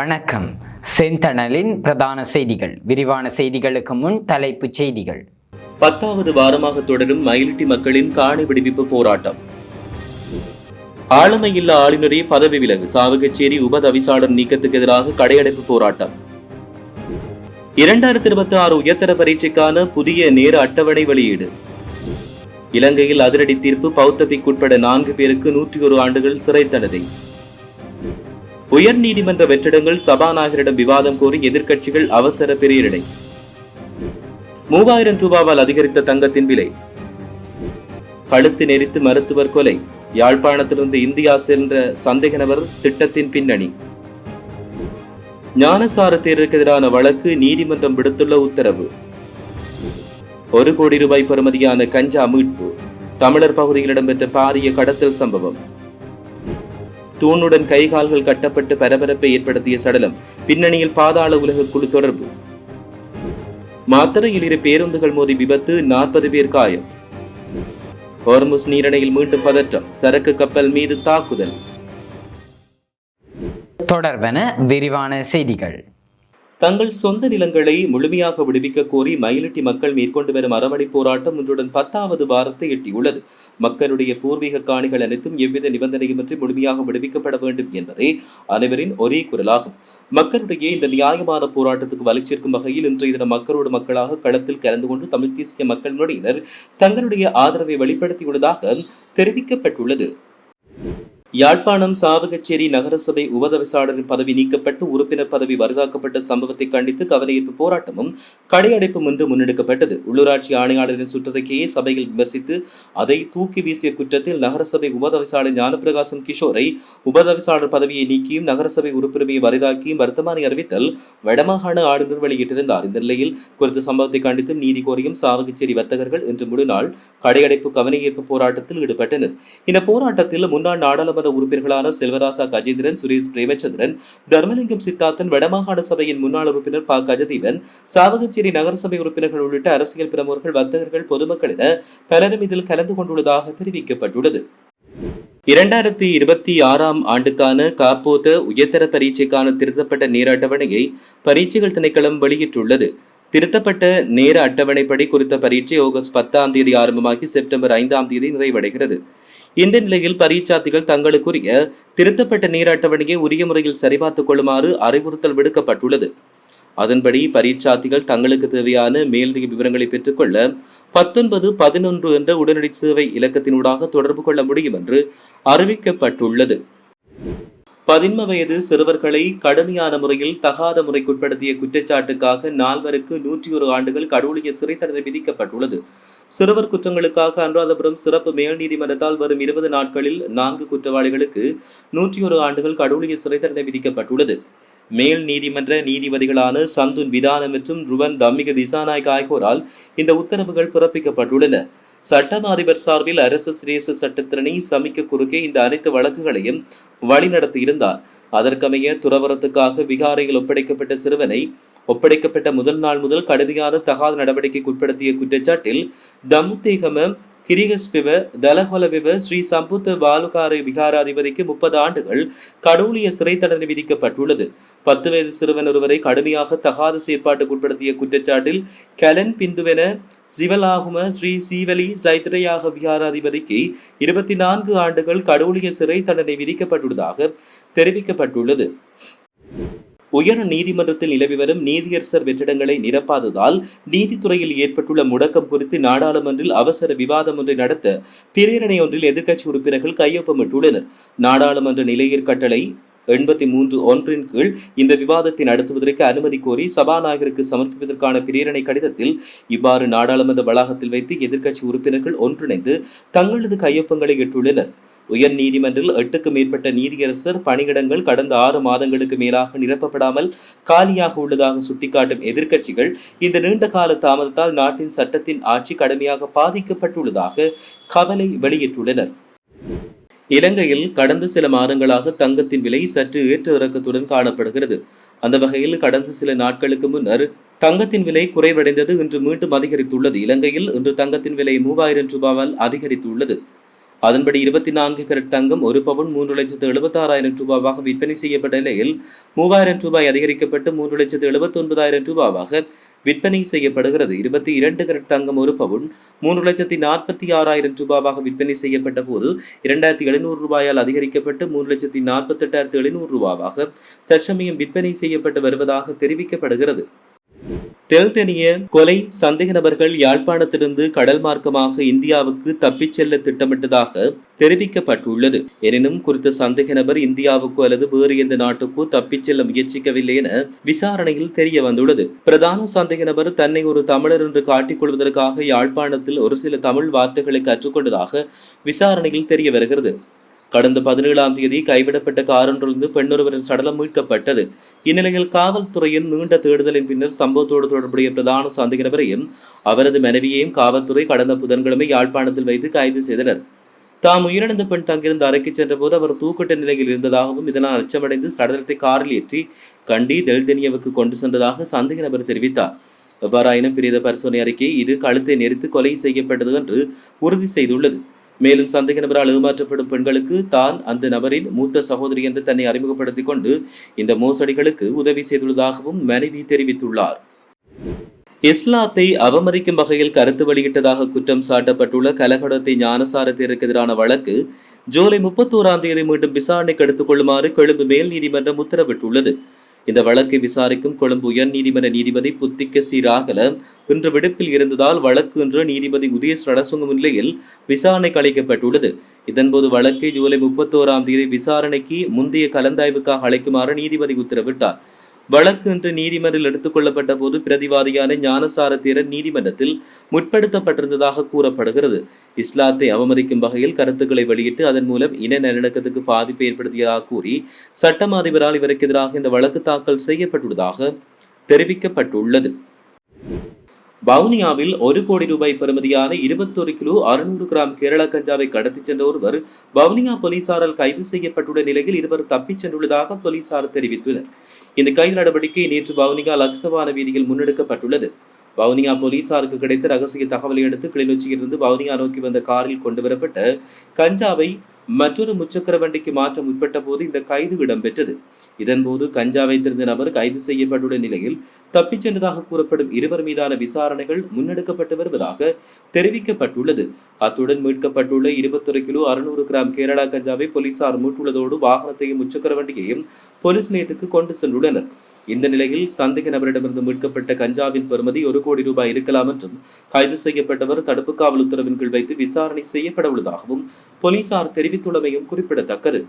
வணக்கம். செந்தணலின் பிரதான செய்திகள். விரிவான செய்திகளுக்கு முன் தலைப்புச் செய்திகள். 10வது வாரமாக தொடரும் மயிலிட்டி மக்களின் காணி விடுவிப்பு போராட்டம். ஆளுமையில்லா ஆளுநரே பதவி விலகு. சாவகச்சேரி உபதவிசாளர் நீக்கத்துக்கு எதிராக கடையடைப்பு போராட்டம். 2026 உயர்தர பரீட்சைக்கான புதிய நேர அட்டவணை வெளியீடு. இலங்கையில் அதிரடி தீர்ப்பு. பௌத்தபிக் உட்பட 4 பேருக்கு 101 ஆண்டுகள் சிறை தண்டனை. உயர் நீதிமன்ற வெற்றிடங்கள் சபாநாயகரிடம் விவாதம் கோரி எதிர்க்கட்சிகள் அவசர பிரேரணை. 3000 ரூபாவால் அதிகரித்த தங்கத்தின் விலை. கழுத்து நெரித்து மருத்துவர் கொலை. யாழ்ப்பாணத்திலிருந்து இந்தியா சென்ற சந்தேக நபர் திட்டத்தின் பின்னணி. ஞானசார தேர்வுக்கு எதிரான வழக்கு நீதிமன்றம் விடுத்துள்ள உத்தரவு. 1 கோடி ரூபாய் பெறுமதியான கஞ்சா மீட்பு. தமிழர் பகுதியில் இடம்பெற்ற பாரிய கடத்தல் சம்பவம். தூணுடன் கைகால்கள் கட்டப்பட்டு பரபரப்பை ஏற்படுத்திய சடலம். பின்னணியில் பாதாள உலக குழு தொடர்பு. மாத்தறையில் 2 பேருந்துகள் மோதி விபத்து. 40 பேர் காயம். ஹோர்முஸ் நீரிணையில் மீண்டும் பதற்றம். சரக்கு கப்பல் மீது தாக்குதல். தொடர்பென விரிவான செய்திகள். தங்கள் சொந்த நிலங்களை முழுமையாக விடுவிக்க கோரி மயிலிட்டி மக்கள் மேற்கொண்டு வரும் அறவழி போராட்டம் இன்றுடன் 10வது வாரத்தை எட்டியுள்ளது. மக்களுடைய பூர்வீக காணிகள் அனைத்தும் எவ்வித நிபந்தனையுமின்றி முழுமையாக விடுவிக்கப்பட வேண்டும் என்பதே அனைவரின் ஒரே குரலாகும். மக்களுடைய இந்த நியாயமான போராட்டத்துக்கு வலிச்சேர்க்கும் வகையில் இன்றைய தினம் மக்களோடு மக்களாக களத்தில் கலந்து கொண்டு தமிழ் தேசிய மக்கள் முன்னணியினர் தங்களுடைய ஆதரவை வெளிப்படுத்தியுள்ளதாக தெரிவிக்கப்பட்டுள்ளது. யாழ்ப்பாணம் சாவகச்சேரி நகரசபை உபதவிசாளரின் பதவி நீக்கப்பட்டு உறுப்பினர் பதவி வருதாக்கப்பட்ட சம்பவத்தை கண்டித்து கவனஈர்ப்பு போராட்டமும் கடையடைப்பும் இன்று முன்னெடுக்கப்பட்டது. உள்ளூராட்சி ஆணையாளரின் சுற்றறிக்கையை சபையில் விமர்சித்து அதை தூக்கி வீசிய குற்றத்தில் நகரசபை உபதவிசாளர் ஞானப்பிரகாசம் கிஷோரை உபதவிசாளர் பதவியை நீக்கியும் நகரசபை உறுப்பினரையை வரிதாக்கியும் வர்த்தமானி அறிவித்தல் வடமாகாண ஆளுநர் வெளியிட்டிருந்தார். இந்த நிலையில் குறித்த சம்பவத்தை கண்டித்தும் நீதி கோரியும் சாவகச்சேரி வர்த்தகர்கள் இன்று முழுநாள் கடையடைப்பு கவனஈர்ப்பு போராட்டத்தில் ஈடுபட்டனர். இந்த போராட்டத்தில் முன்னாள் நாடாளுமன்ற உறுப்பினர்களான செல்வராசா கஜேந்திரன், சுரேஷ் பிரேமச்சந்திரன், தர்மலிங்கம் சித்தார்த்தன், வடமாகாண சபையின் முன்னாள் உறுப்பினர் ப. கஜதீவன், சாவகச்சேரி நகரசபை உறுப்பினர்கள் உள்ளிட்ட அரசியல் பிரமுகர்கள், வர்த்தகர்கள், பொதுமக்கள் என பலரும் இதில் கலந்து கொண்டுள்ளதாக தெரிவிக்கப்பட்டுள்ளது. 2026 ஆண்டுக்கான காப்போத உயர்தர பரீட்சைக்கான திருத்தப்பட்ட நேர அட்டவணையை பரீட்சைகள் திணைக்களம் வெளியிட்டுள்ளது. திருத்தப்பட்ட நேர அட்டவணைப்படி குறித்த பரீட்சை ஆகஸ்ட் 10ஆம் தேதி ஆரம்பமாகி செப்டம்பர் 5ஆம் தேதி நிறைவடைகிறது. இந்த நிலையில் பரீட்சார்த்திகள் தங்களுக்குரிய திருத்தப்பட்ட நேர அட்டவணையை உரிய முறையில் சரிபார்த்துக் கொள்ளுமாறு அறிவுறுத்தல் விடுக்கப்பட்டுள்ளது. அதன்படி பரீட்சார்த்திகள் தங்களுக்கு தேவையான மேலதிக விவரங்களை பெற்றுக்கொள்ள 1911 என்ற உடனடி சேவை இலக்கத்தினூடாக தொடர்பு கொள்ள முடியும் என்று அறிவிக்கப்பட்டுள்ளது. 15 வயது சிறுவர்களை கடுமையான முறையில் தகாத முறைக்குட்படுத்திய குற்றச்சாட்டுக்காக 4 101 ஆண்டுகள் கடூழிய சிறை தண்டனை விதிக்கப்பட்டுள்ளது. சிறுவர் குற்றங்களுக்காக அனுராதபுரம் சிறப்பு மேல் நீதிமன்றத்தால் வரும் 20 நாட்களில் 4 குற்றவாளிகளுக்கு 101 ஆண்டுகள் கடூழிய சிறை தண்டனை விதிக்கப்பட்டுள்ளது. மேல் நீதிமன்ற நீதிபதிகளான சந்துன் விதான மற்றும் ருவன் தம்மிக திசாநாயக் ஆகியோரால் இந்த உத்தரவுகள் பிறப்பிக்கப்பட்டுள்ளன. சட்டம் அதிபர் சார்பில் அரசு சிரேச சட்டத்திரணி சமிக்க குறுக்கே இந்த அனைத்து வழக்குகளையும் வழிநடத்தியிருந்தார். அதற்கமைய துறவரத்துக்காக விகாரையில் ஒப்படைக்கப்பட்ட சிறுவனை ஒப்படைக்கப்பட்ட முதல் நாள் முதல் கடுமையான தகாத நடவடிக்கைக்கு உட்படுத்திய குற்றச்சாட்டில் தம்முத்தேகம கிரிகஸ்பிவ தலஹொலவிவ ஸ்ரீ சம்புத்த பாலுகாரை விகாராதிபதிக்கு 30 ஆண்டுகள் கடூழிய சிறை தண்டனை விதிக்கப்பட்டுள்ளது. 10 வயது சிறுவன் ஒருவரை கடுமையாக தகாத செயற்பாட்டுக்கு உட்படுத்திய குற்றச்சாட்டில் கலன் பிந்துவென சிவலாகும ஸ்ரீ சீவலி சைத்ரயாக விகாராதிபதிக்கு 24 ஆண்டுகள் கடூழிய சிறை தண்டனை விதிக்கப்பட்டுள்ளதாக தெரிவிக்கப்பட்டுள்ளது. உயர் நீதிமன்றத்தில் நிலவி வரும் நீதியரசர் வெற்றிடங்களை நிரப்பாததால் நீதித்துறையில் ஏற்பட்டுள்ள முடக்கம் குறித்து நாடாளுமன்றில் அவசர விவாதம் ஒன்றை நடத்த பிரேரணை ஒன்றில் எதிர்க்கட்சி உறுப்பினர்கள் கையொப்பமிட்டுள்ளனர். நாடாளுமன்ற நிலையீர் கட்டளை 83(1) கீழ் இந்த விவாதத்தை நடத்துவதற்கு அனுமதி கோரி சபாநாயகருக்கு சமர்ப்பிப்பதற்கான பிரேரணை கடிதத்தில் இவ்வாறு நாடாளுமன்ற வளாகத்தில் வைத்து எதிர்க்கட்சி உறுப்பினர்கள் ஒன்றிணைந்து தங்களது கையொப்பங்களை இட்டுள்ளனர். உயர் நீதிமன்றில் 8க்கும் மேற்பட்ட நீதியரசர் பணியிடங்கள் கடந்த 6 மாதங்களுக்கு மேலாக நிரப்பப்படாமல் காலியாக உள்ளதாக சுட்டிக்காட்டும் எதிர்க்கட்சிகள் இந்த நீண்ட கால தாமதத்தால் நாட்டின் சட்டத்தின் ஆட்சி கடுமையாக பாதிக்கப்பட்டுள்ளதாக கவலை வெளியிட்டுள்ளனர். இலங்கையில் கடந்த சில மாதங்களாக தங்கத்தின் விலை சற்று ஏற்ற இறக்கத்துடன் காணப்படுகிறது. அந்த வகையில் கடந்த சில நாட்களுக்கு முன்னர் தங்கத்தின் விலை குறைவடைந்தது இன்று மீண்டும் அதிகரித்துள்ளது. இலங்கையில் இன்று தங்கத்தின் விலை 3000 ரூபாவால் அதிகரித்துள்ளது. அதன்படி 24 கேரட் தங்கம் ஒரு பவுன் 3,76,000 ரூபாவாக விற்பனை செய்யப்பட்ட நிலையில் 3,000 ரூபாய் அதிகரிக்கப்பட்டு 3,79,000 ரூபாவாக விற்பனை செய்யப்படுகிறது. 22 கேரட் தங்கம் ஒரு பவுன் 3,46,000 ரூபாவாக விற்பனை செய்யப்பட்ட போது 2,700 ரூபாயால் அதிகரிக்கப்பட்டு 3,48,700 ரூபாவாக தற்சமயம் விற்பனை செய்யப்பட்டு வருவதாக தெரிவிக்கப்படுகிறது. தெல்தெனிய கொலை சந்தேக நபர்கள் யாழ்ப்பாணத்திலிருந்து கடல் மார்க்கமாக இந்தியாவுக்கு தப்பிச் செல்ல திட்டமிட்டதாக தெரிவிக்கப்பட்டுள்ளது. எனினும் குறித்த சந்தேக நபர் இந்தியாவுக்கு அல்லது வேறு எந்த நாட்டுக்கோ தப்பிச் செல்ல முயற்சிக்கவில்லை என விசாரணையில் தெரிய வந்துள்ளது. பிரதான சந்தேக நபர் தன்னை ஒரு தமிழர் என்று காட்டிக் கொள்வதற்காக யாழ்ப்பாணத்தில் ஒரு சில தமிழ் வார்த்தைகளை கற்றுக்கொண்டதாக விசாரணையில் தெரிய வருகிறது. கடந்த 17ஆம் தேதி கைவிடப்பட்ட காரொன்றிலிருந்து பெண்ணொருவரின் சடலம் மீட்கப்பட்டது. இந்நிலையில் காவல்துறையின் நீண்ட தேடுதலின் பின்னர் சம்பவத்தோடு தொடர்புடைய பிரதான சந்தேக நபரையும் அவரது மனைவியையும் காவல்துறை கடந்த புதன்கிழமை யாழ்ப்பாணத்தில் வைத்து கைது செய்தனர். தாம் உயிரிழந்த பெண் தங்கியிருந்த அறைக்கு சென்ற போது அவர் தூக்கிட்ட நிலையில் இருந்ததாகவும் இதனால் அச்சமடைந்து சடலத்தை காரில் ஏற்றி கண்டி தெல்தெனியாவுக்கு கொண்டு சென்றதாக சந்தேக நபர் தெரிவித்தார். எவ்வாறாயினும் பிரேத பரிசோதனை அறிக்கை இது கழுத்தை நெரித்து கொலை செய்யப்பட்டது என்று உறுதி செய்துள்ளது. மேலும் சந்தேக நபரால் ஏமாற்றப்படும் பெண்களுக்கு தான் அந்த நபரின் மூத்த சகோதரி என்று தன்னை அறிமுகப்படுத்திக் கொண்டு இந்த மோசடிகளுக்கு உதவி செய்துள்ளதாகவும் மனைவி தெரிவித்துள்ளார். இஸ்லாத்தை அவமதிக்கும் வகையில் கருத்து வெளியிட்டதாக குற்றம் சாட்டப்பட்டுள்ள கலகடத்தை ஞானசார தேருக்கு எதிரான வழக்கு ஜூலை 31ஆம் தேதி மீண்டும் விசாரணைக்கு எடுத்துக் கொள்ளுமாறு கொழும்பு மேல் நீதிமன்றம் உத்தரவிட்டுள்ளது. இந்த வழக்கை விசாரிக்கும் கொழும்பு உயர் நீதிமன்ற நீதிபதி புத்திக்க சி ராகல இன்று விடுப்பில் இருந்ததால் வழக்கு இன்று நீதிபதி உதயேஷ் ரணசுங்க முன்னிலையில் விசாரணைக்கு அளிக்கப்பட்டுள்ளது. இதன்போது வழக்கை ஜூலை 31ஆம் தேதி விசாரணைக்கு முந்தைய கலந்தாய்வுக்காக அழைக்குமாறு நீதிபதி உத்தரவிட்டார். வழக்கு இன்று நீதிமன்றில் எடுத்துக் கொள்ளப்பட்ட போது பிரதிவாதியான ஞானசார தேரர் நீதிமன்றத்தில் முற்படுத்தப்பட்டிருந்ததாக கூறப்படுகிறது. இஸ்லாத்தை அவமதிக்கும் வகையில் கருத்துக்களை வெளியிட்டு அதன் மூலம் இன நல்லிணக்கத்துக்கு பாதிப்பை ஏற்படுத்தியதாக கூறி சட்டம் அதிபரால் இவருக்கு எதிராக இந்த வழக்கு தாக்கல் செய்யப்பட்டுள்ளதாக தெரிவிக்கப்பட்டுள்ளது. வவுனியாவில் 1 கோடி ரூபாய் பெறுமதியான 21 கிலோ 600 கிராம் கேரள கஞ்சாவை கடத்தி சென்ற ஒருவர் வவுனியா போலீசாரால் கைது செய்யப்பட்டுள்ள நிலையில் இருவர் தப்பிச் சென்றுள்ளதாக போலீசார் தெரிவித்தனர். இந்த கைது நடவடிக்கை நேற்று வவுனியா லக்சவான வீதியில் முன்னெடுக்கப்பட்டுள்ளது. வவுனியா போலீசாருக்கு கிடைத்த ரகசிய தகவலை அடுத்து கிளிநொச்சியிலிருந்து வவுனியா நோக்கி வந்த காரில் கொண்டு வரப்பட்ட கஞ்சாவை மற்றொரு முச்சக்கர வண்டிக்கு மாற்ற முற்பட்ட போது இந்த கைது இடம்பெற்றது. இதன்போது கஞ்சா வைத்திருந்த நபர் கைது செய்யப்பட்டுள்ள நிலையில் தப்பிச் சென்றதாக கூறப்படும் இருவர் மீதான விசாரணைகள் முன்னெடுக்கப்பட்டு வருவதாக தெரிவிக்கப்பட்டுள்ளது. அத்துடன் மீட்கப்பட்டுள்ள 21 கிலோ 600 கிராம் கேரளா கஞ்சாவை போலீசார் மீட்டுள்ளதோடு வாகனத்தையும் முச்சக்கர வண்டியையும் போலீஸ் நிலையத்துக்கு கொண்டு சென்றுள்ளனர். இந்த நிலையில் சந்தேக நபரிடமிருந்து மீட்கப்பட்ட கஞ்சாவின் பெறுமதி 1 கோடி ரூபாய் இருக்கலாம் என்றும் கைது செய்யப்பட்டவர் தடுப்பு காவல் உத்தரவின் கீழ் வைத்து விசாரணை செய்யப்பட உள்ளதாகவும் போலீசார் தெரிவித்துள்ளமையும் குறிப்பிடத்தக்கது.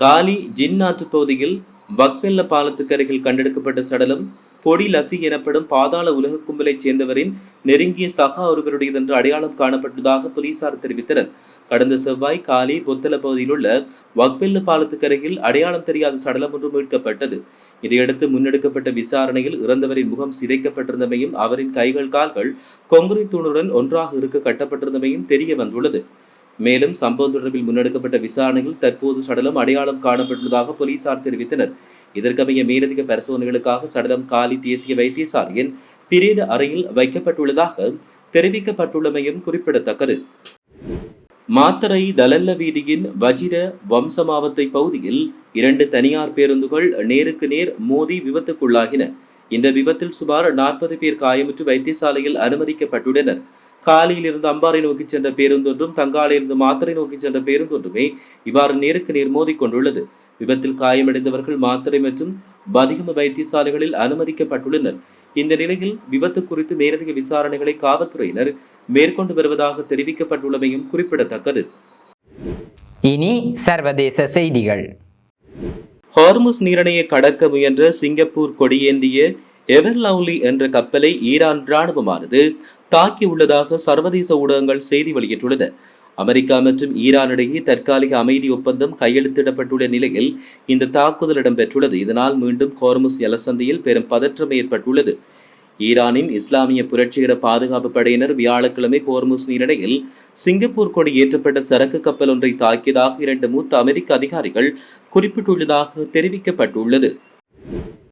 காலி ஜின்னாற்று பகுதியில் வக்வெல்ல பாலத்துக்கு அருகில் கண்டெடுக்கப்பட்ட சடலம் பொடி லசி எனப்படும் பாதாள உலக கும்பலைச் சேர்ந்தவரின் நெருங்கிய சகா ஒருவருடையது என்று அடையாளம் காணப்பட்டதாக போலீசார் தெரிவித்தனர். கடந்த செவ்வாய் காலி பொத்தல பகுதியில் உள்ள வக்வெல்ல பாலத்துக்கு அருகில் அடையாளம் தெரியாத சடலம் ஒன்று மீட்கப்பட்டது. இதையடுத்து முன்னெடுக்கப்பட்ட விசாரணையில் இறந்தவரின் முகம் சிதைக்கப்பட்டிருந்தமையும் அவரின் கைகள் கால்கள் கொங்கிரீட் தூணுடன் ஒன்றாக இருக்க கட்டப்பட்டிருந்தமையும் தெரிய வந்துள்ளது. மேலும் சம்பவம் தொடர்பில் முன்னெடுக்கப்பட்ட விசாரணையில் தற்போது சடலம் அடையாளம் காணப்பட்டுள்ளதாக போலீசார் தெரிவித்தனர். இதற்கமைய மேலதிக பரிசோதனைகளுக்காக சடலம் காலி தேசிய வைத்தியசாலையின் பிரேத அறையில் வைக்கப்பட்டுள்ளதாக தெரிவிக்கப்பட்டுள்ளமையும் குறிப்பிடத்தக்கது. மாத்தறை தலல்ல வீதியின் வஜிர வம்சமாவத்தை பகுதியில் 2 தனியார் பேருந்துகள் நேருக்கு நேர் மோதி விபத்துக்குள்ளாகின. இந்த விபத்தில் சுமார் 40 பேர் காயமுற்று வைத்தியசாலையில் அனுமதிக்கப்பட்டுள்ளனர். காலியில் இருந்து அம்பாறை நோக்கி சென்ற பேருந்தொன்றும் தங்காலையிலிருந்து மாத்தறை நோக்கி சென்ற பேருந்தொன்றுமே இவ்வாறு நேருக்கு நேர் மோதிக்கொண்டுள்ளது. விபத்தில் காயமடைந்தவர்கள் மாத்தறை மற்றும் பதிகம வைத்தியசாலைகளில் அனுமதிக்கப்பட்டுள்ளனர். இந்த நிலையில் விபத்து குறித்து மேலதிக விசாரணைகளை காவல்துறையினர் மேற்கொண்டு வருவதாக தெரிவிக்கப்பட்டுள்ளமையும் குறிப்பிடத்தக்கது. இனி சர்வதேச செய்திகள். ஹார்முஸ் நீரிணையை கடக்க முயன்ற சிங்கப்பூர் கொடியேந்திய எவர் லவ்லி என்ற கப்பலை ஈரான் இராணுவமானது தாக்கியுள்ளதாக சர்வதேச ஊடகங்கள் செய்தி வெளியிட்டுள்ளன. அமெரிக்கா மற்றும் ஈரான் இடையே தற்காலிக அமைதி ஒப்பந்தம் கையெழுத்திடப்பட்டுள்ள நிலையில் இந்த தாக்குதல் இடம்பெற்றுள்ளது. இதனால் மீண்டும் ஹார்முஸ் ஜலசந்தியில் பெரும் பதற்றம் ஏற்பட்டுள்ளது. ஈரானின் இஸ்லாமிய புரட்சிகர பாதுகாப்பு படையினர் வியாழக்கிழமை ஹார்முஸ் நீரிணையில் சிங்கப்பூர் கொடி ஏற்றப்பட்ட சரக்கு கப்பல் ஒன்றை தாக்கியதாக 2 மூத்த அமெரிக்க அதிகாரிகள் குறிப்பிட்டுள்ளதாக தெரிவிக்கப்பட்டுள்ளது.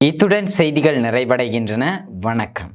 இத்துடன் செய்திகள் நிறைவடைகின்றன. வணக்கம்.